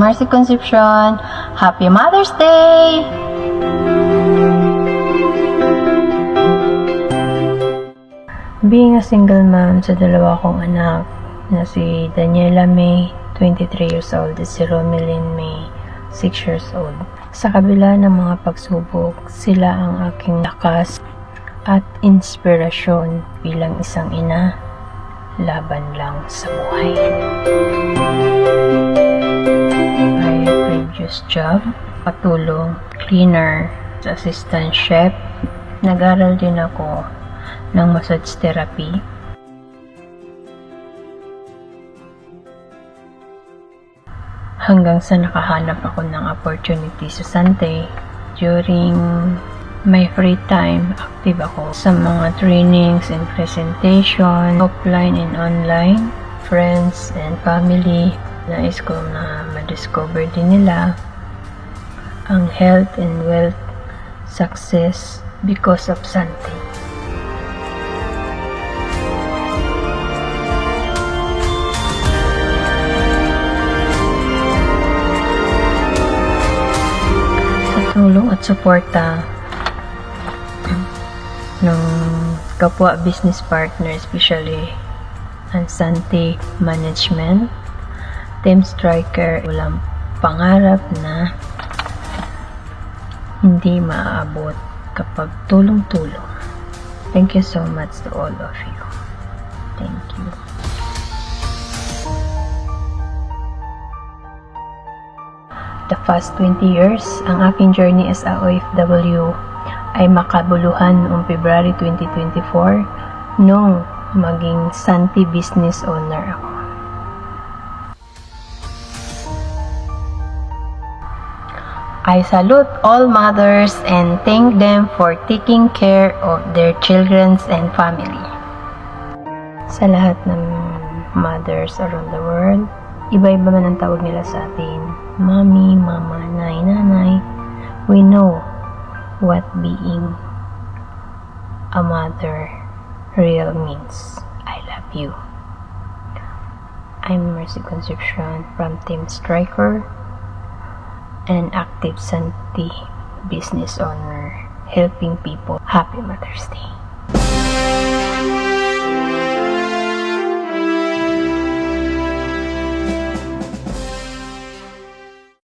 Mercy Concepcion. Happy Mother's Day! Being a single mom sa dalawa kong anak na si Daniela May, 23 years old, at si Romelyn May, 6 years old. Sa kabila ng mga pagsubok, sila ang aking lakas at inspirasyon bilang isang ina, laban lang sa buhay. My previous job, patulong, cleaner, assistant chef. Nag-aral din ako ng massage therapy. Hanggang sa nakahanap ako ng opportunity sa Sante. During my free time, active ako sa mga trainings and presentation, offline and online, friends and family. Nais ko na ma-discover din nila ang health and wealth success because of Sante. Tulong at suporta ng kapwa business partner, especially ang Sante Management, Team Striker, walang pangarap na hindi maaabot kapag tulong-tulong. Thank you so much to all of you. Thank you. The past 20 years, ang aking journey as a OFW ay makabuluhan noong February 2024 nung maging Sante business owner ako. I salute all mothers and thank them for taking care of their children and family. Sa lahat ng mothers around the world, iba-iba man ang tawag nila sa atin. Mommy, mama, nay, nanay. We know what being a mother real means. I love you. I'm Mercy Concepcion from Team Striker, an active Sante business owner helping people. Happy Mother's Day.